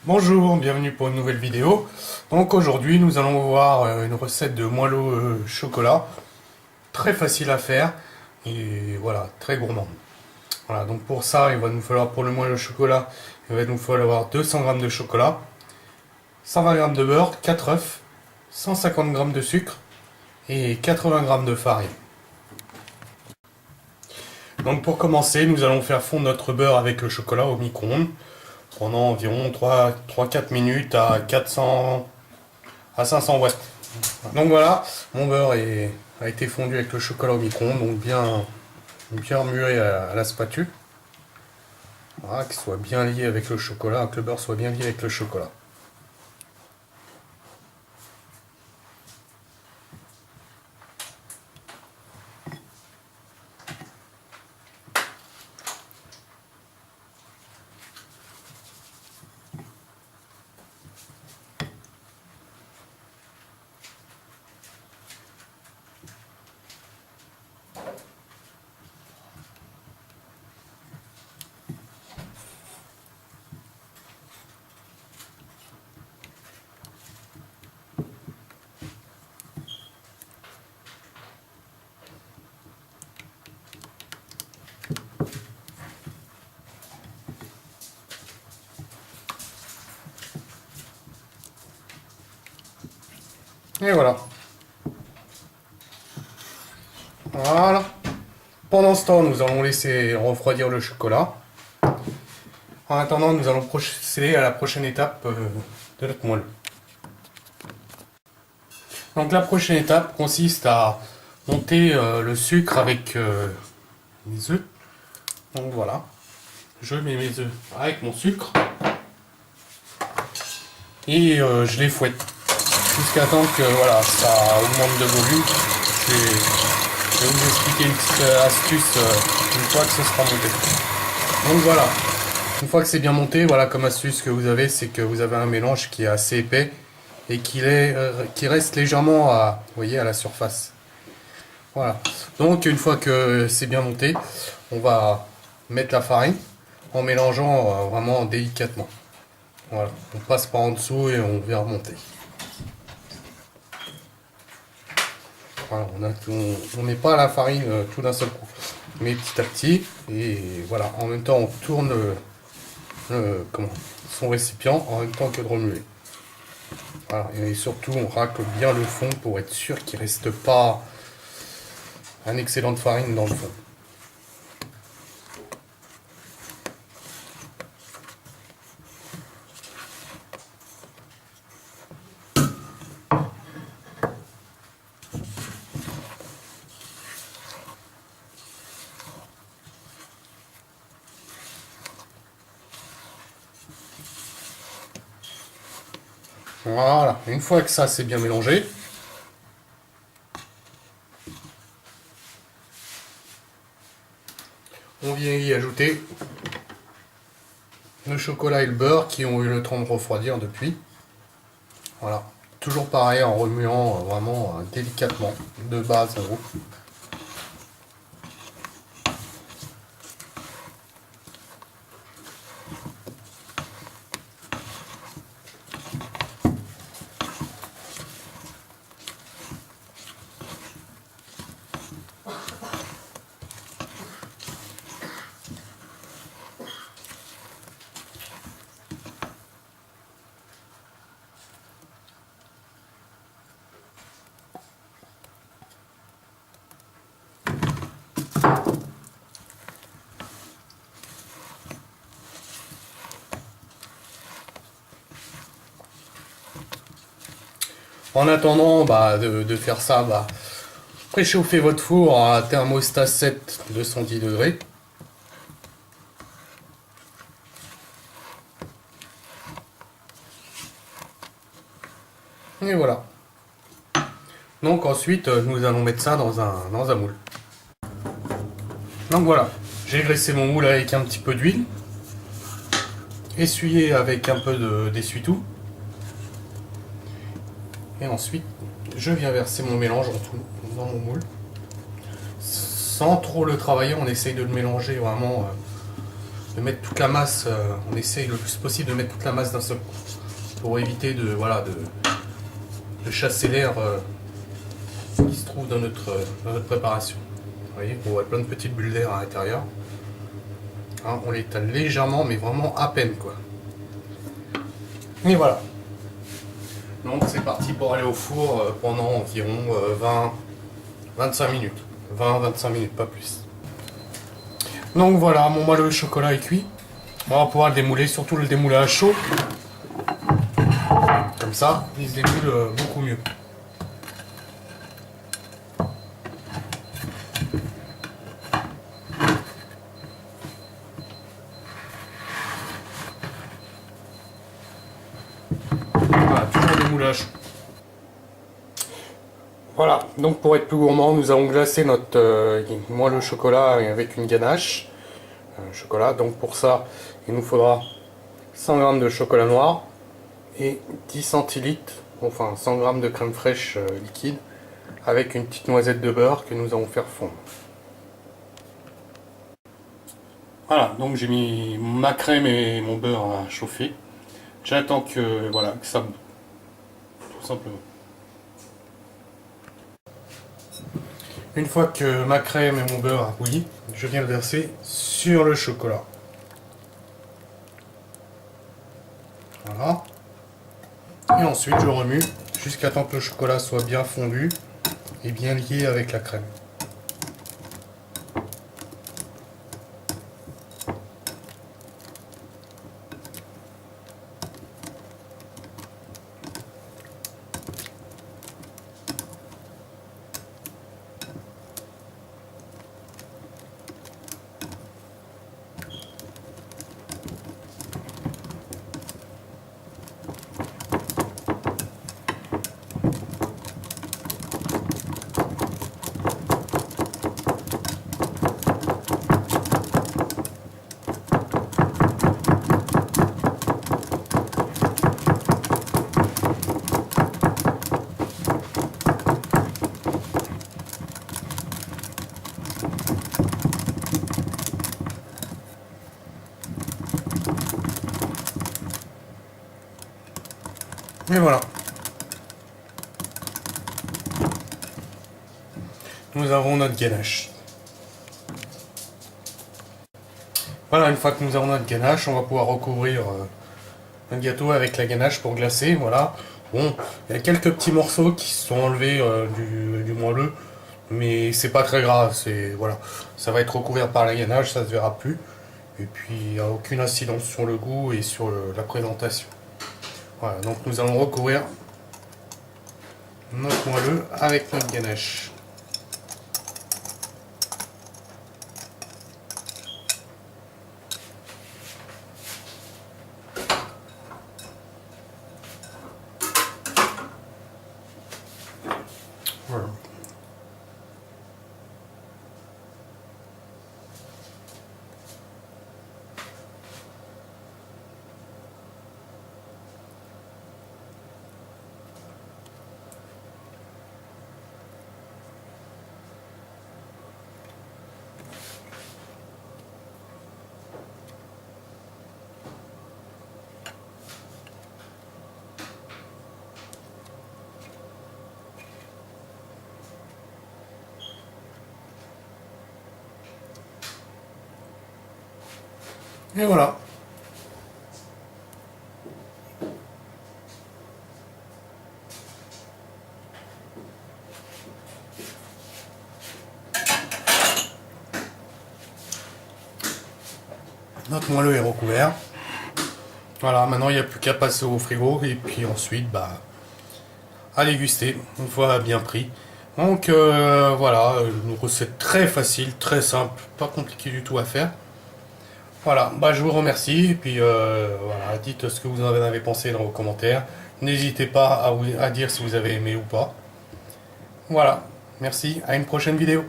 Bonjour, bienvenue pour une nouvelle vidéo. Donc aujourd'hui nous allons voir une recette de moelleux chocolat, très facile à faire et voilà, très gourmand. Voilà, donc pour ça il va nous falloir, pour le moelleux chocolat, il va nous falloir 200 g de chocolat, 120 g de beurre, 4 œufs, 150 g de sucre et 80 g de farine. Donc pour commencer, nous allons faire fondre notre beurre avec le chocolat au micro-ondes pendant environ 3-4 minutes à 500 watts. Donc voilà, mon beurre a été fondu avec le chocolat au micro-ondes, donc bien remué à la spatule. Voilà, qu'il soit bien lié avec le chocolat, que le beurre soit bien lié avec le chocolat. Et voilà. Voilà. Pendant ce temps, nous allons laisser refroidir le chocolat. En attendant, nous allons procéder à la prochaine étape de notre moelle. Donc la prochaine étape consiste à monter le sucre avec les œufs. Donc voilà, je mets mes œufs avec mon sucre et je les fouette jusqu'à temps que voilà, ça augmente de volume. Je vais vous expliquer une petite astuce une fois que ce sera monté. Donc voilà, une fois que c'est bien monté, voilà, comme astuce que vous avez, c'est que vous avez un mélange qui est assez épais et qui reste légèrement vous voyez, à la surface. Voilà, donc une fois que c'est bien monté, on va mettre la farine en mélangeant vraiment délicatement. Voilà, on passe par en dessous et on vient remonter. Voilà, on met pas la farine tout d'un seul coup, mais petit à petit, et voilà, en même temps on tourne son récipient en même temps que de remuer. Voilà, et surtout on racle bien le fond pour être sûr qu'il ne reste pas un excédent de farine dans le fond. Voilà, une fois que ça c'est bien mélangé, on vient y ajouter le chocolat et le beurre qui ont eu le temps de refroidir depuis. Voilà, toujours pareil en remuant vraiment délicatement de bas à haut. En attendant de faire ça, préchauffez votre four à thermostat 7 210 degrés. Et voilà. Donc ensuite, nous allons mettre ça dans un moule. Donc voilà, j'ai graissé mon moule avec un petit peu d'huile, essuyé avec un peu d'essuie-tout. Et ensuite, je viens verser mon mélange en tout dans mon moule. Sans trop le travailler, on essaye de le mélanger vraiment mettre toute la masse, on essaye le plus possible de mettre toute la masse d'un seul coup, pour éviter de, voilà, de chasser l'air qui se trouve dans notre préparation. Vous voyez, on voit plein de petites bulles d'air à l'intérieur. Hein, on l'étale légèrement, mais vraiment à peine, quoi. Et voilà. Donc c'est parti pour aller au four pendant environ 20-25 minutes. 20-25 minutes, pas plus. Donc voilà, mon moelleux au chocolat est cuit. On va pouvoir le démouler, surtout le démouler à chaud. Comme ça, il se démoule beaucoup mieux. Voilà, toujours démoulé à chaud. Voilà, donc pour être plus gourmand, nous allons glacer notre moelleux au chocolat avec une ganache. Chocolat, donc pour ça, il nous faudra 100 g de chocolat noir et 10 centilitres, enfin 100 g de crème fraîche liquide, avec une petite noisette de beurre que nous allons faire fondre. Voilà, donc j'ai mis ma crème et mon beurre à chauffer. J'attends que, voilà, que ça bout, tout simplement. Une fois que ma crème et mon beurre a bouilli, je viens le verser sur le chocolat. Voilà. Et ensuite je remue jusqu'à temps que le chocolat soit bien fondu et bien lié avec la crème. Et voilà. Nous avons notre ganache. Voilà, une fois que nous avons notre ganache, on va pouvoir recouvrir notre gâteau avec la ganache pour glacer. Voilà. Bon, il y a quelques petits morceaux qui se sont enlevés du moelleux, mais c'est pas très grave. C'est voilà, ça va être recouvert par la ganache, ça se verra plus. Et puis il n'y a aucune incidence sur le goût et sur la présentation. Voilà, donc nous allons recouvrir notre moelleux avec notre ganache. Voilà. Et voilà. Notre moelleux est recouvert. Voilà, maintenant il n'y a plus qu'à passer au frigo et puis ensuite à déguster une fois bien pris. Donc voilà, une recette très facile, très simple, pas compliqué du tout à faire. Voilà, je vous remercie et puis voilà, dites ce que vous en avez pensé dans vos commentaires. N'hésitez pas à dire si vous avez aimé ou pas. Voilà, merci, à une prochaine vidéo.